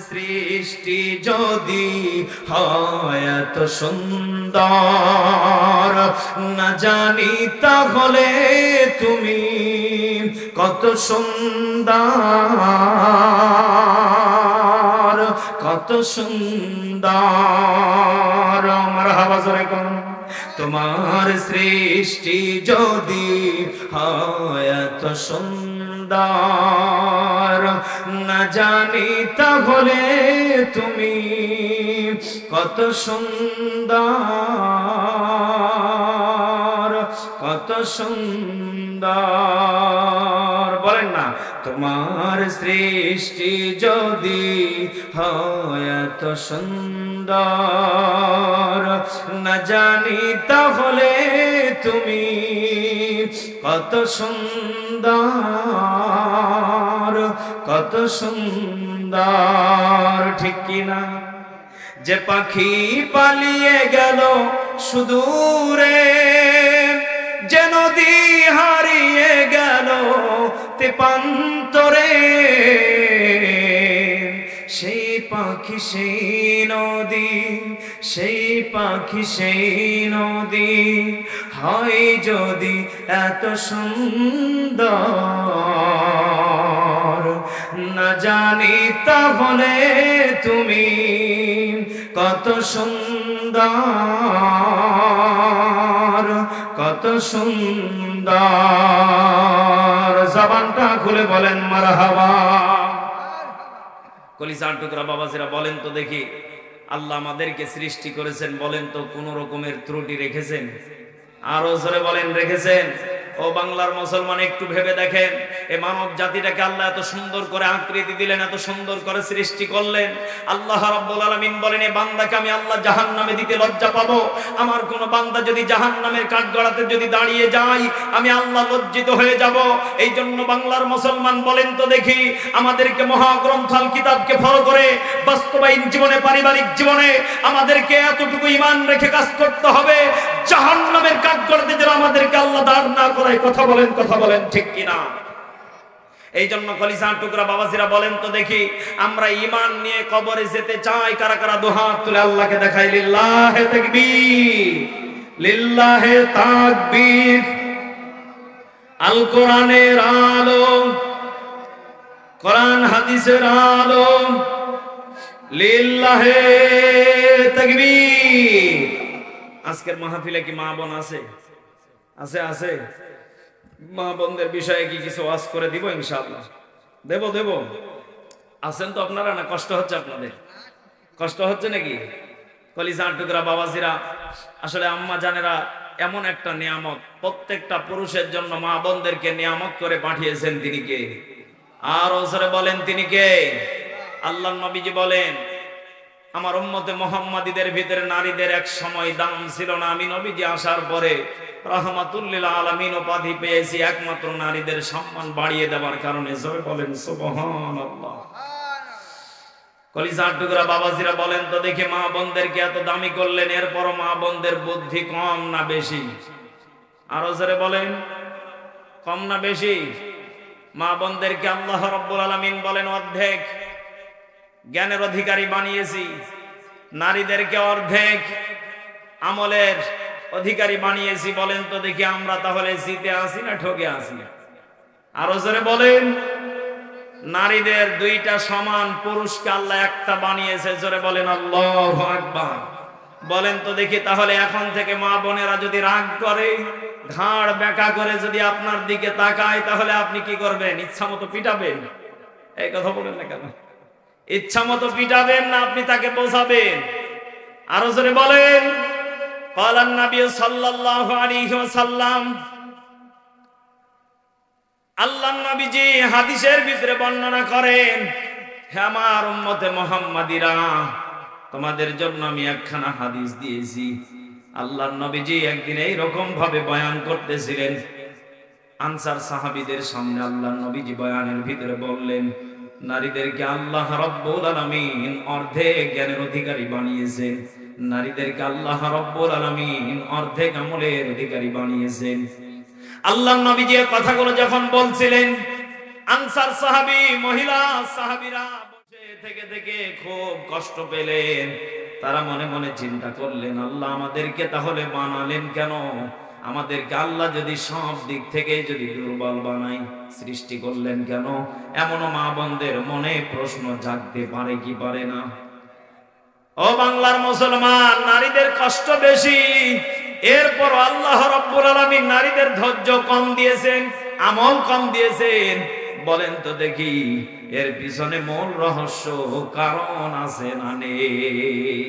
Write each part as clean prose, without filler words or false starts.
সৃষ্টি যদি হয় এত সুন্দর, না জানি তাহলে তুমি কত সুন্দর, কত সুন্দর। মারহাবা জোরে কোন। তোমার সৃষ্টি যদি হয় এত সুন্দর, না জানি তাহলে তুমি কত সুন্দর, কত সুন্দর। বলেন না, তোমার সৃষ্টি যদি হয় এত সুন্দর, না জানি তাহলে তুমি কত সুন্দর, কত সুন্দর। ঠিক কিনা? যে পাখি পালিয়ে গেল সুদূরে, যে নদী হারিয়ে গেল তেপান্তরে, সেই পাখি সেই নদী, সেই পাখি সেই নদী হয় যদি এত সুন্দর, না জানি তাহলে তুমি কত সুন্দর, কত সুন্দর। জবানটা খুলে বলেন মারহাবা। কলিজার টুকরা বাবাজিরা বলেন তো দেখি, আল্লাহ আমাদেরকে সৃষ্টি করেছেন, বলেন তো কোন রকমের ত্রুটি রেখেছেন? আরো জোরে বলেন, রেখেছেন? ও বাংলার মুসলমান, একটু ভেবে দেখেন, এই মানব জাতিটাকে আল্লাহ এত সুন্দর করে আকৃতি দিলেন, এত সুন্দর করে সৃষ্টি করলেন। আল্লাহ রাব্বুল আলামিন বলেন, এই বান্দাকে আমি আল্লাহ জাহান্নামে দিতে লজ্জা পাবো। আমার কোন বান্দা যদি জাহান্নামের কাঠগড়াতে যদি দাঁড়িয়ে যায়, আমি আল্লাহ লজ্জিত হয়ে যাব। এই জন্য বাংলার মুসলমান বলেন তো দেখি, আমাদেরকে মহাগ্রন্থ আল কিতাবকে ফলো করে বাস্তবায়ন জীবনে, পারিবারিক জীবনে আমাদেরকে এতটুকু ঈমান রেখে কাজ করতে হবে, জাহান্নামের কাঠগড়াতে যেন আমাদেরকে আল্লাহ দাঁড় না করায়। কথা বলেন, কথা বলেন, ঠিক কিনা? এই জন্য কলিজার টুকরা বাবাজিরা বলেন তো দেখি, আমরা ঈমান নিয়ে কবরে যেতে চাই কারা কারা? দুহাত তুলে আল্লাহকে দেখাই। লিল্লাহে তাকবীর, লিল্লাহে তাকবীর। আল কোরআনের আলো, কোরআন হাদিসের আলো, লিল্লাহে তাকবীর। আজকের মাহফিলে কি মা বোন আছে? আছে? আছে? মা বোনদের বিষয়ে কি কিছু ওয়াজ করে দিব? ইনশাআল্লাহ দেব, দেব। আছেন তো আপনারা? না কষ্ট হচ্ছে আপনাদের? কষ্ট হচ্ছে নাকি? কলিজার টুকরা বাবাজিরা, আসলে আম্মা জানেরা এমন একটা নিয়ামত, প্রত্যেকটা পুরুষের জন্য মা বোনদেরকে নিয়ামত করে পাঠিয়েছেন। তিনি কে? আর ওসরে বলেন, তিনি কে? আল্লাহর নবীজি বলেন, আমার উম্মতে মুহাম্মাদীদের ভিতরে নারীদের এক সময় দাম ছিল না, আমি নবীজি আসার পরে রাহমাতুল লিল আলামিন উপাধি পেয়েছি একমাত্র নারীদের সম্মান বাড়িয়ে দেওয়ার কারণে। সবাই বলেন সুবহানাল্লাহ। কলিজার টুকরা বাবাজিরা বলেন তো দেখি, মা বোনদেরকে এত দামি করলেন, এরপর মা বোনদের বুদ্ধি কম না বেশি? আরো জোরে বলেন, কম না বেশি? মা বোনদেরকে আল্লাহ রাব্বুল আলামিন বলেন অর্ধেক জ্ঞানের অধিকারী বানিয়েছি, নারীদেরকে অর্ধেক আমলের অধিকারী বানিয়েছি। বলেন তো দেখি, আমরা তাহলে জিতে আসি না ঠকে আসি? আরো জোরে বলেন। নারীদের দুইটা সমান, পুরুষকে আল্লাহ একটা বানিয়েছে। জোরে বলেন আল্লাহু আকবার। বলেন তো দেখি, তাহলে এখন থেকে মা বোনেরা যদি রাগ করে, ঘাড় বেঁকা করে যদি আপনার দিকে তাকায়, তাহলে আপনি কি করবেন? ইচ্ছা মতো পিটাবেন? এই কথা বলেন না কেন? ইচ্ছা মতো পিটাবেন না আপনি তাকে বোঝাবেন? আরো জোরে বলেন। ক্বালান নবী সাল্লাল্লাহু আলাইহি ওয়াসাল্লাম, আল্লাহর নবীজি হাদিসের ভিতরে বর্ণনা করেন, হে আমার উম্মতে মুহাম্মাদীরা, তোমাদের জন্য আমি একখানা হাদিস দিয়েছি। আল্লাহর নবীজি একদিন এই রকম ভাবে বয়ান করতেছিলেন, আনসার সাহাবীদের সামনে আল্লাহর নবীজি বয়ানের ভিতরে বললেন, নারীদেরকে আল্লাহ রাব্বুল আলামিন অর্ধেক জ্ঞানের অধিকারী বানিয়েছেন, নারীদেরকে আল্লাহ রাব্বুল আলামিন অর্ধেক আমলের অধিকারী বানিয়েছেন। আল্লাহর নবীজি কথাগুলো যখন বলছিলেন, আনসার সাহাবী মহিলা সাহাবীরা বসে থেকে থেকে খুব কষ্ট পেলেন। তারা মনে মনে চিন্তা করলেন, আল্লাহ আমাদেরকে তাহলে বানালেন কেন? আমাদেরকে আল্লাহ যদি সব দিক থেকে যদি দুর্বল বানাই, সৃষ্টি করলেন কেন? এমনও মা বোনদের মনে প্রশ্ন জাগতে পারে কি পারে না? ও বাংলার মুসলমান, নারীদের কষ্ট বেশি, এরপর আল্লাহ রাব্বুল আলামিন নারীদের ধৈর্য কম দিয়েছেন, আমল কম দিয়েছেন। বলেন তো দেখি এর পিছনে মূল রহস্য কারণ আছে না নেই?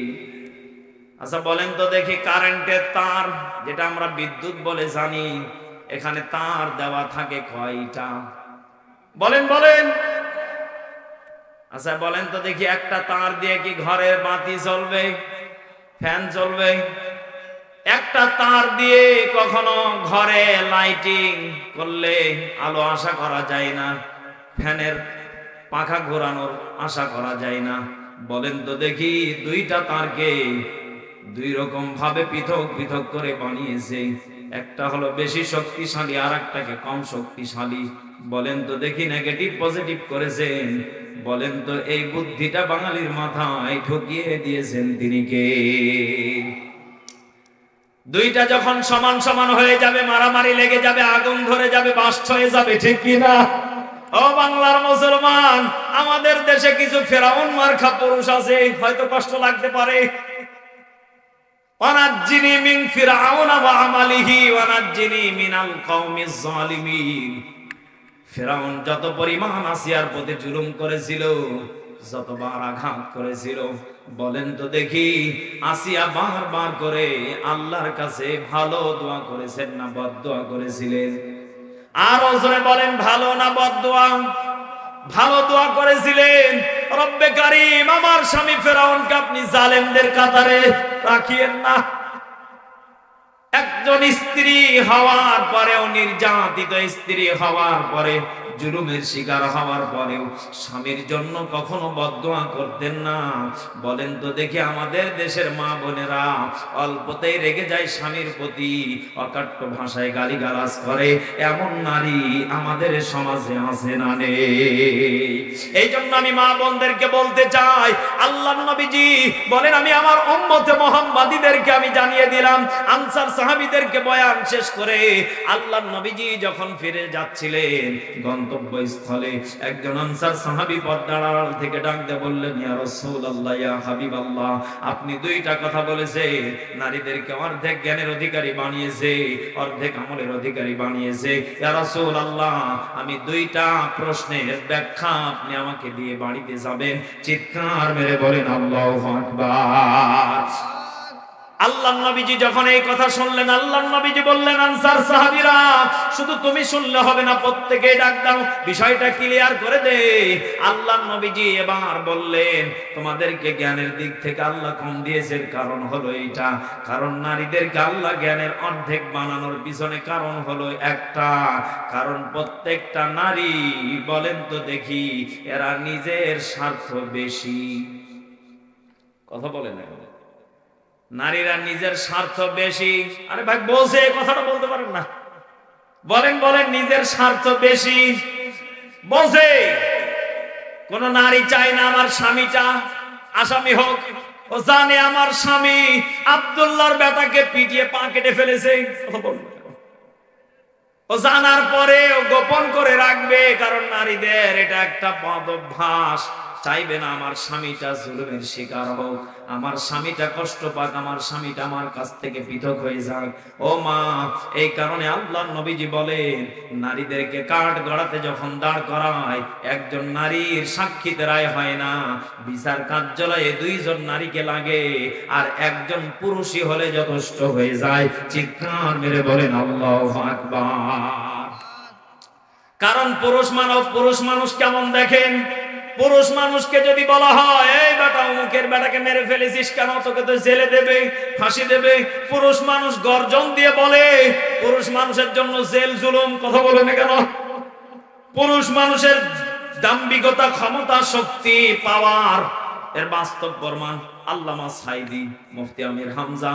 আচ্ছা বলেন তো দেখি, কারেন্টের তার যেটা আমরা বিদ্যুৎ বলে জানি, এখানে তার দেওয়া থাকে কয়টা? বলেন বলেন। আচ্ছা বলেন তো দেখি, একটা তার দিয়ে কি ঘরের বাতি জ্বলবে, ফ্যান চলবে? একটা তার দিয়ে কখনো ঘরে লাইটিং করলে আলো আশা করা যায় না, ফ্যানের পাখা ঘোরানোর আশা করা যায় না। বলেন তো দেখি, দুইটা তারকে দুই রকম ভাবে পৃথক পৃথক করে বানিয়েছে। একটা হলো বেশি শক্তিশালী, আর একটাকে কম শক্তিশালী। বলেন তো দেখি, নেগেটিভ পজিটিভ করেছেন। বলেন তো এই বুদ্ধিটা বাঙালির মাথায় ঢুকিয়ে দিয়েছেন তিনি কে? দুইটা যখন সমান সমান হয়ে যাবে, মারামারি লেগে যাবে, আগুন ধরে যাবে, বাস্ট হয়ে যাবে, ঠিক কিনা? ও বাংলার মুসলমান, আমাদের দেশে কিছু ফেরাউন মার্কা পুরুষ আছে, হয়তো কষ্ট লাগতে পারে। ওয়ানাজ্জিনি মিন ফিরআউনা ওয়া আমালিহি ওয়ানাজ্জিনি মিনাল কওমিজ জালিমিন। ফেরাউন যত পরিমাণ আসিয়ার প্রতি জুলুম করেছিল, যতবার আঘাত করেছিল, বলেন তো দেখি আসিয়া বারবার করে আল্লাহর কাছে ভালো দোয়া করেছেন না বদদোয়া করেছিলেন? আর ওজনে বলেন, ভালো না বদদোয়া? ভালো দোয়া করেছিলেন। রব্বে কারীম, আমার স্বামী ফেরাউনকে আপনি জালেমদের কাতারে রাখিয়েন না। একজন স্ত্রী হওয়ার পরেও, নির্যাতিত স্ত্রী হওয়ার পরে, জুলুমের শিকার হওয়ার পরেও স্বামীর জন্য কখনো বদদোয়া করতেন না। বলেন তো দেখি, আমাদের দেশের মা বোনেরা অল্পতেই রেগে যায় স্বামীর প্রতি, অকাট্য ভাষায় গালিগালাজ করে, এমন নারী আমাদের সমাজে আছে না নেই? এই জন্য আমি মা বোনদেরকে বলতে চাই, আল্লাহর নবীজি বলেন, আমি আমার উম্মতে মুহাম্মাদীদেরকে আমি জানিয়ে দিলাম। আনসার সাহাবীদেরকে বয়ান শেষ করে আল্লাহর নবীজি যখন ফিরে যাচ্ছিলেন গন্তব্যস্থলে, একজন আনসার সাহাবী পর্দার আড়াল থেকে ডাক দিয়ে বললেন, ইয়া রাসূলুল্লাহ, ইয়া হাবিবাল্লাহ, আপনি দুইটা কথা বলেছে, নারীদেরকে অর্ধেক জ্ঞানের অধিকারী বানিয়েছে, অর্ধেক আমলের অধিকারী বানিয়েছে। ইয়া রাসূলুল্লাহ, আমি দুইটা প্রশ্নের ব্যাখ্যা আপনি আমাকে দিয়ে বাড়িতে যাবেন। চিৎকার মেরে বলেন আল্লাহু আকবার। আল্লাহর নবীজি যখন এই কথা শুনলেন, আল্লাহর নবীজি বললেন, আনসার সাহাবীরা, শুধু তুমি শুনলে হবে না, প্রত্যেকেই ডাক দাও, বিষয়টা ক্লিয়ার করে দে। আল্লাহর নবীজি এবার বললেন, তোমাদেরকে জ্ঞানের দিক থেকে আল্লাহ কম দিয়েছে, কারণ হলো এইটা। কারণ নারীদেরকে আল্লাহ জ্ঞানের অর্ধেক বানানোর পিছনে কারণ হলো একটা, কারণ প্রত্যেকটা নারী, বলেন তো দেখি, এরা নিজের স্বার্থ বেশি। কথা বলে না, নারীরা নিজের স্বার্থ বেশি। আরে ভাই বলছে, এই কথাটা বলতে পারেন না? বলেন বলেন, নিজের স্বার্থ বেশি বলছে। কোন নারী চায় না আমার স্বামীটা আসামি হোক। ও জানে আমার স্বামী আব্দুল্লাহর বেটাকে পিটিয়ে পা কেটে ফেলেছে, ও জানার পরে ও গোপন করে রাখবে, কারণ নারীদের এটা একটা বদ অভ্যাস। চাইবে না আমার স্বামীটা জুলুমের শিকার হোক, আমার স্বামীটা কষ্ট পাক, আমার স্বামীটা আমার কাছ থেকে পৃথক হয়ে যাক। ও মা, এই কারণে আল্লাহর নবীজি বলেন, নারীদেরকে কাঠ গড়াতে যখন দাঁড় করায়, একজন নারীর সাক্ষীতে রায় হয় না, বিচার কার্যালয়ে দুইজন নারীকে লাগে, আর একজন পুরুষই হলে যথেষ্ট হয়ে যায়। চিৎকার মেরে বলেন আল্লাহু আকবার। কারণ পুরুষ মানুষ কেমন দেখেন? পুরুষ মানুষকে যদি বলা হয়, এই বেটা অমুকের বেটাকে মেরে ফেলেছিস কেন, তোকে তো জেলে দেবে, ফাঁসি দেবে, পুরুষ মানুষ গর্জন দিয়ে বলে। পুরুষ মানুষের জন্য জেল জুলুম। কথা বলে না কেন? পুরুষ মানুষের দাম্ভিকতা, ক্ষমতা, শক্তি, পাওয়ার, এর বাস্তব প্রমাণ আল্লামা সাইদি, মুফতি আমির হামজা,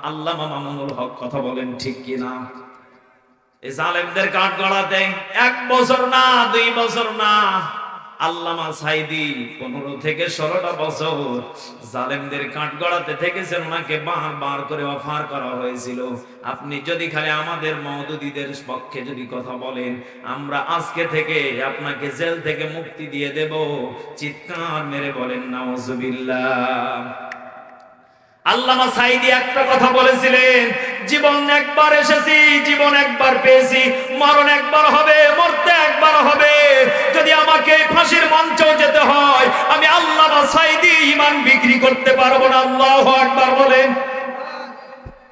আল্লামা মামুনুল হক। কথা বলেন ঠিক কিনা? এই জালেমদের কাঠ গড়াতে 1 বছর না, 2 বছর না, আল্লামা সাইদি 15 থেকে 16টা বছর জালেমদের কাঠগড়াতে থেকেছেন, ওনাকে বারবার করে অফার করা হয়েছিল, আপনি যদি খালি আমাদের মওদুদীদের পক্ষে যদি কথা বলেন, আমরা আজকে থেকে আপনাকে জেল থেকে মুক্তি দিয়ে দেব। চিৎকার মেরে বলেন নাউজুবিল্লাহ। আল্লামা সাইদি একটা কথা বলেছিলেন, জীবন একবার এসেছি, জীবন একবার পেয়েছি, মরণ একবার হবে, মরতে একবার হবে। যদি আমাকে ফাঁসির মঞ্চেও যেতে হয়, আমি আল্লামা সাইদি ঈমান বিক্রি করতে পারবো না। আল্লাহু আকবার বলেন।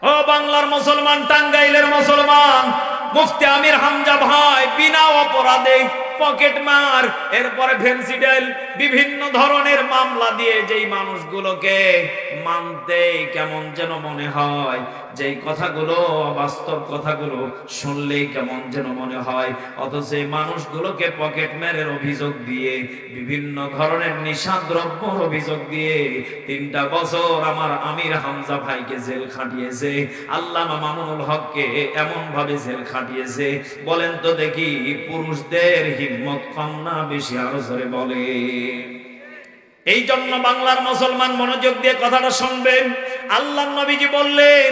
ও বাংলার মুসলমান, টাঙ্গাইলের মুসলমান, মুফতি আমির হামজা ভাই বিনা অপরাধে পকেট মার, এরপরে ভেন্সিডেল, বিভিন্ন ধরনের মামলা দিয়ে যেই মানুষগুলোকে মানতে কেমন যেন মনে হয়, যেই কথাগুলো অবাস্তব কথাগুলো শুনলেই কেমন যেন মনে হয়, অথচ এই মানুষগুলোকে পকেট মারের অভিযোগ দিয়ে, বিভিন্ন ধরনের নিশাদ্রব্যর অভিযোগ দিয়ে 3টা বছর আমার আমির হামজা ভাইকে জেল খাটিয়েছে, আল্লামা মামুনুল হককে এমন ভাবে জেল খাটিয়েছে। বলেন তো দেখি, পুরুষদের হিম্মত কম না বেশি? আরো জোরে বলে। এই জন্য বাংলার মুসলমান মনোযোগ দিয়ে কথাটা শুনবেন। আল্লাহর নবীজি বললেন,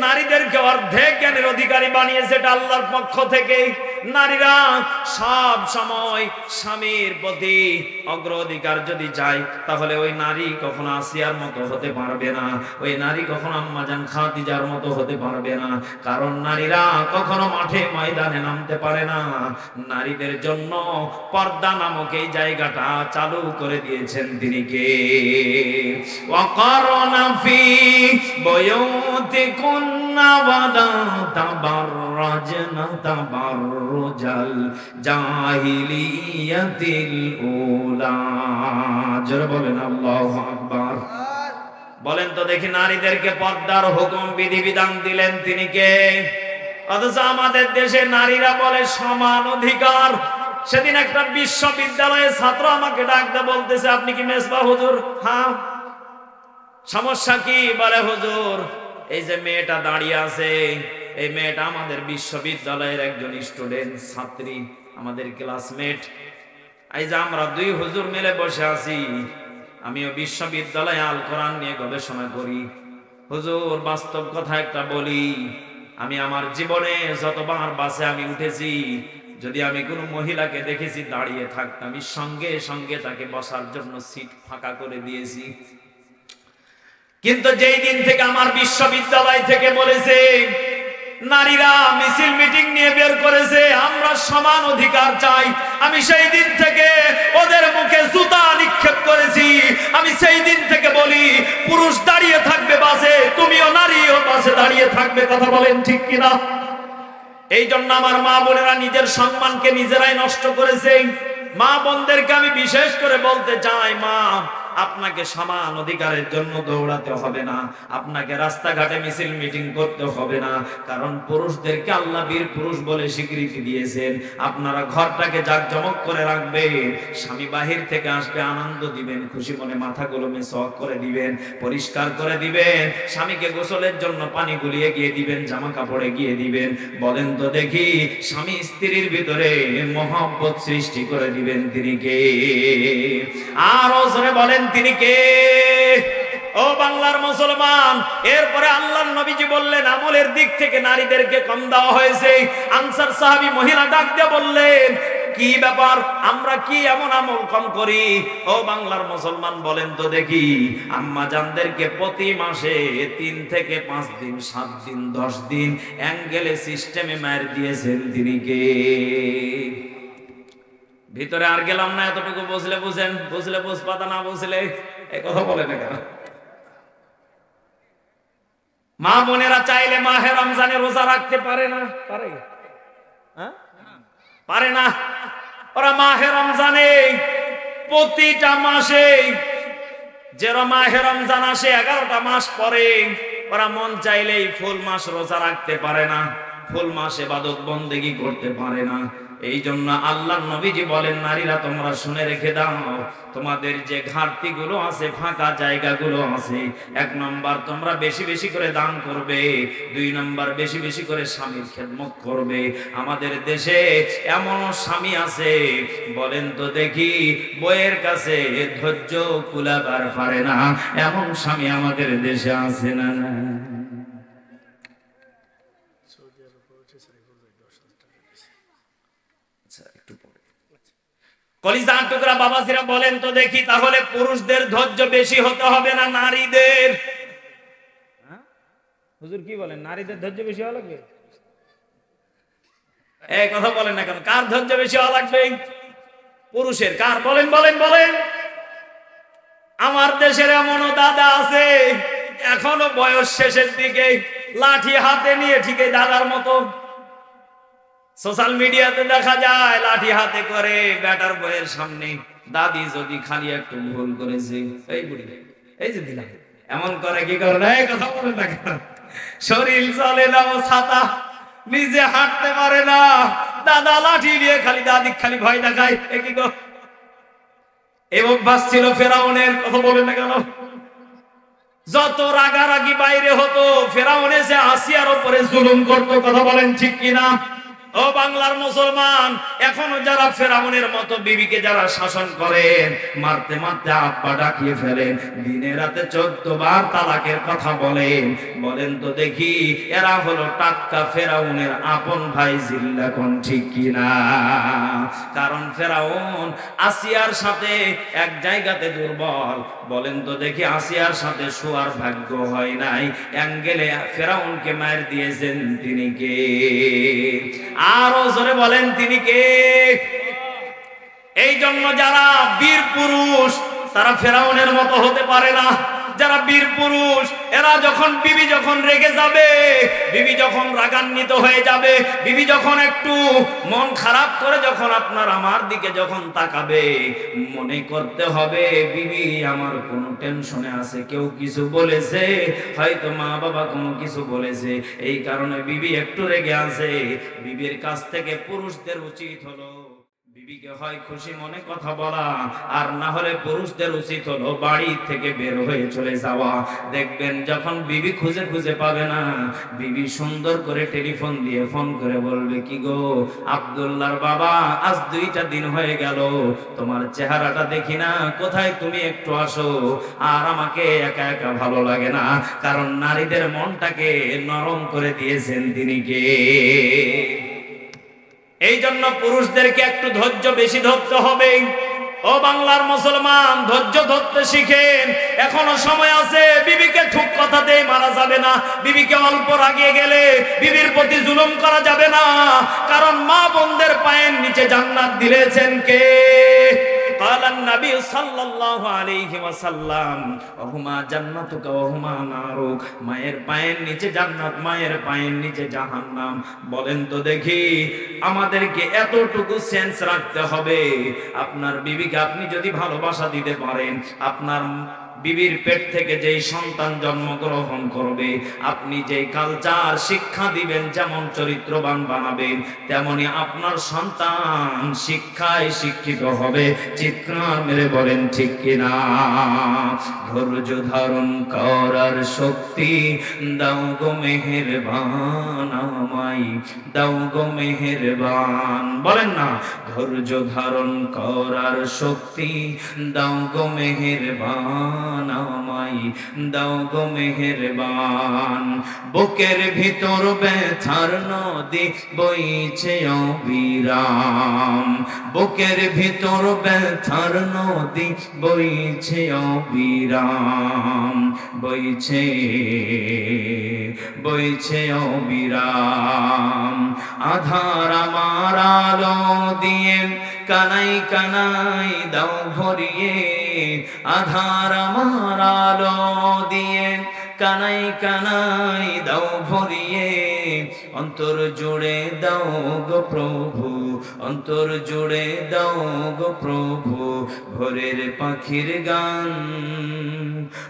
নারীদেরকে অর্ধেক জ্ঞানের অধিকারী বানিয়েছে এটা আল্লাহর পক্ষ থেকে। নারীরা সব সময় স্বামীর প্রতি অগ্রাধিকার যদি যায়, তাহলে ওই নারী কখনো আসিয়ার মতো হতে পারবে না, ওই নারী কখনো আম্মাজান খাদিজার মতো হতে পারবে না। কারণ নারীরা কখনো মাঠে ময়দানে নামতে পারে না। নারীদের জন্য পর্দা নামক এই জায়গাটা চালু করে দিয়েছেন তিনি কে? ওয়াকারনা ফি বুয়ুতিকুন্না ওয়ালা তাবাররাজনা তাবাররুজাল জাহিলিয়াতিল উলা। জোরে বলেন আল্লাহু আকবার। বলেন তো দেখি, নারীদেরকে পর্দার হুকুম বিধিবিধান দিলেন তিনি কে? অথচ আমাদের দেশে নারীরা বলে সমান অধিকার। সেদিন একটা বিশ্ববিদ্যালয়ের ছাত্র আমাকে ডাকতে বলতেছে, আপনি কি মেজবাহ হুজুর? হ্যাঁ। সমস্যা কি? বলে হুজুর, এই যে মেয়েটা দাঁড়িয়ে আছে, এই মেয়েটা আমাদের বিশ্ববিদ্যালয়ের একজন স্টুডেন্ট, ছাত্রী, আমাদের ক্লাসমেট। এই যে আমরা 2 হুজুর মিলে বসে আছি, আমিও বিশ্ববিদ্যালয়ে আল কোরআন নিয়ে গবেষণা করি। হুজুর, বাস্তব কথা একটা বলি, আমি আমার জীবনে যতবার বাসে আমি উঠেছি, যদি আমি কোনো মহিলাকে দেখেছি দাঁড়িয়ে থাকতে, আমি সঙ্গে সঙ্গে তাকে বসার জন্য সিট ফাঁকা করে দিয়েছি। কিন্তু যেই দিন থেকে আমার বিশ্ববিদ্যালয় থেকে বলেছে, নারীরা মিছিল মিটিং নিয়ে বের করেছে, আমরা সমান অধিকার চাই, আমি সেই দিন থেকে ওদের মুখে জুতা নিক্ষেপ করেছি। আমি সেই দিন থেকে বলি, পুরুষ দাঁড়িয়ে থাকবে বাসে, তুমিও নারীও বাসে দাঁড়িয়ে থাকবে। কথা বলেন ঠিক কিনা? এই জন্য আমার মা বোনেরা নিজের সম্মানকে নিজেরাই নষ্ট করেছে। মা বোনদেরকে আমি বিশেষ করে বলতে চাই, মা, আপনাকে সমান অধিকারের জন্য দৌড়াতে হবে না, আপনাকে রাস্তাঘাটে মিছিল মিটিং করতে হবে না। কারণ পুরুষদেরকে আল্লাহ বীর পুরুষ বলে স্বীকৃতি দিয়েছেন। আপনারা ঘরটাকে জাকজমক করে রাখবেন, স্বামী বাহির থেকে আসবে, আনন্দ দিবেন, খুশি মনে মাথাগুলো মেসওয়াক করে দিবেন, পরিষ্কার করে দিবেন, স্বামীকে গোসলের জন্য পানি গুলিয়ে গিয়ে দিবেন, জামা কাপড়ে গিয়ে দিবেন। বলেন তো দেখি, স্বামী স্ত্রীর ভিতরে মহব্বত সৃষ্টি করে দিবেন তিনি কে? আর ওসরে বলেন তিনি কে? ও বাংলার মুসলমান, এরপরে আল্লাহর নবীজি বললেন, আমলের দিক থেকে নারীদেরকে কম দেওয়া হয়েছে। আনসার সাহাবী মহিলা ডাক দিয়ে বললেন, কি ব্যাপার, আমরা কি এমন আমল কম করি? ও বাংলার মুসলমান, বলেন তো দেখি, আম্মা জানদেরকে প্রতি মাসে 3 থেকে 5 দিন, 7 দিন, 10 দিন অ্যাঙ্গেলে সিস্টেমে মার দিয়েছেন তিনি কে? ভিতরে আর গেলাম না, এতটুকু বুঝলে বুঝেন, বুঝলে বুঝ পাতা, না বুঝলে এই কথা বলে না কেন? মা বোনেরা চাইলে মাহে রমজানে রোজা রাখতে পারে না? পারে? হ্যাঁ, পারে না। ওরা মাহে রমজানে প্রতিটা মাসে, যে মাহে রমজান আসে 11টা মাস পরে, ওরা মন চাইলেই ফুল মাস রোজা রাখতে পারে না, ফুল মাস ইবাদত বন্দেগী করতে পারে না। এই জন্য আল্লাহর নবীজি বলেন, নারীরা তোমরা শুনে রেখে দাও, তোমাদের যে ঘাটতিগুলো আছে, ফাঁকা জায়গাগুলো আছে, 1 নম্বর তোমরা বেশি বেশি করে দান করবে, 2 নম্বর বেশি বেশি করে স্বামীর খেদমত করবে। আমাদের দেশে এমন স্বামী আছে, বলেন তো দেখি, বইয়ের কাছে ধৈর্য কুলাবার পারে না, এমন স্বামী আমাদের দেশে আছে না? কলিজার টুকরা বাবাজিরা বলেন তো দেখি, তাহলে পুরুষদের ধৈর্য বেশি হতে হবে না নারীদের? হুজুর কি বলেন, নারীদের ধৈর্য বেশি হওয়া লাগবে? এই কথা বলেন না কেন? কার ধৈর্য বেশি হওয়া লাগবে? পুরুষের। কার? বলেন বলেন বলেন। আমার দেশের এমনও দাদা আছে, এখনো বয়স শেষের দিকে, লাঠি হাতে নিয়ে ঠিকই দাদার মতো। সোশ্যাল মিডিয়াতে দেখা যায় লাঠি হাতে করে বেটার বইয়ের সামনে, দাদি যদি খালি একটু ভুল করেছে, এই বুড়ি এই যে দিলাম, এমন করে। কি করে? এই কথা বলেন না কেন? শরীর চলে না, ও ছাতা, নিজে হাঁটতে পারে না, দাদা লাঠি নিয়ে খালি দাদি খালি ভয় দেখায়। কি গো, এই অভ্যাস ছিল ফেরাউনের। কথা বলেন না কেন? যত রাগারাগি বাইরে হতো, ফেরাউন এসে আসিয়ার উপরে জুলুম করতো। কথা বলেন ঠিক কিনা? ও বাংলার মুসলমান, এখনো যারা ফেরাউনের মতো বিবিকে যারা শাসন করেন, মারতে মারতে আব্বা ডাকিয়ে ফেলেন, দিনে রাতে 14 বার তালাকের কথা বলেন, বলেন তো দেখি, এরা হলো টাটকা ফেরাউনের আপন ভাই। জিল্লা কোন ঠিক কিনা? কারণ ফেরাউন আসিয়ার সাথে এক জায়গাতে দুর্বল। বলেন তো দেখি, আসিয়ার সাথে শোয়ার ভাগ্য হয় নাই, অ্যাঙ্গেলে ফেরাউনকে মার দিয়েছেন তিনি কে? আরো জোরে বলেন, তিনি কে? এই জন্য যারা বীর পুরুষ, তারা ফেরাউনের মতো হতে পারে না। যারা বীর পুরুষ, এরা যখন বিবি যখন রেগে যাবে, বিবি যখন রাগান্বিত হয়ে যাবে, বিবি যখন একটু মন খারাপ করে যখন আপনার আমার দিকে যখন তাকাবে, মনে করতে হবে বিবি আমার কোনো টেনশনে আছে, কেউ কিছু বলেছে, হয়তো মা বাবা কোনো কিছু বলেছে, এই কারণে বিবি একটু রেগে আছে। বিবির কাছ থেকে পুরুষদের উচিত হলো বিবিকে হয় খুশি মনে কথা বলা, আর না হলে পুরুষদের উচিত হলো বাড়ি থেকে বের হয়ে চলে যাওয়া। দেখবেন যখন বিবি খুঁজে খুঁজে পাবে না, বিবি সুন্দর করে টেলিফোন দিয়ে ফোন করে বলবে, কি গো আব্দুল্লাহর বাবা, আজ 2টা দিন হয়ে গেল, তোমার চেহারাটা দেখি না, কোথায় তুমি, একটু আসো। আর আমাকে একা একা ভালো লাগে না, কারণ নারীদের মনটাকে নরম করে দিয়েছেন তিনি কে? এই জন্য পুরুষদেরকে একটু ধৈর্য বেশি ধরতে হবে। ও বাংলার মুসলমান, ধৈর্য ধরতে শিখেন, এখনো সময় আছে। বিবিকে ঠুক কথাতে মারা যাবে না, বিবিকে অল্প রাগিয়ে গেলে বিবির প্রতি জুলুম করা যাবে না, কারণ মা বোনদের পায়ের নিচে জান্নাত দিয়েছেন কে? قال النبي صلى الله عليه وسلم وهما جنتك وهما نارك, মায়ের পায়ের নিচে জান্নাত, মায়ের পায়ের নিচে জাহান্নাম। বলেন তো দেখি, আমাদেরকে এতটুকু সেন্স রাখতে হবে, আপনার বিবিকে আপনি যদি ভালোবাসা দিতে পারেন, আপনার বিবির পেট থেকে যেই সন্তান জন্মগ্রহণ করবে, আপনি যেই কালচার শিক্ষা দিবেন, যেমন চরিত্রবান বানাবেন, তেমনি আপনার সন্তান শিক্ষায় শিক্ষিত হবে। চিৎকার মেরে বলেন ঠিক কিনা? ধৈর্য ধারণ করার শক্তি দাও গো মেহেরবান আমায়, দাও গো মেহেরবান। বলেন না, ধৈর্য ধারণ করার শক্তি দাও গো মেহেরবান আমায়, দাও গো মেহেরবান। বুকের ভিতর ব্যথার নদী বইছে অবিরাম, বুকের ভিতর ব্যথার নদী বইছে অবিরাম, বইছে বইছে অবিরাম। আধার আমার আলো দিয়ে কানাই কানাই দাও ভরিয়ে, আধার আমার আলো দিয়ে কানাই কানাই দাও ভরিয়ে, অন্তর জুড়ে দাও গো প্রভু, অন্তর জুড়ে দাও গো প্রভু ভোরের পাখির গান।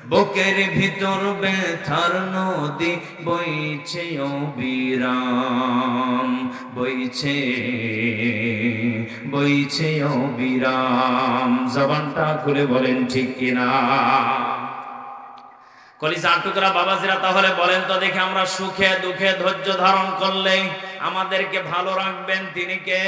বুকের ভিতর ব্যথার নদী বইছে অবিরাম, বইছে বইছে অবিরাম। জবানটা খুলে বলেন ঠিক কিনা? কলিজার টুকরা বাবাজিরা, তাহলে বলেন তো দেখি, আমরা সুখে দুঃখে ধৈর্য ধারণ করলে আমাদেরকে ভালো রাখবেন তিনি কে?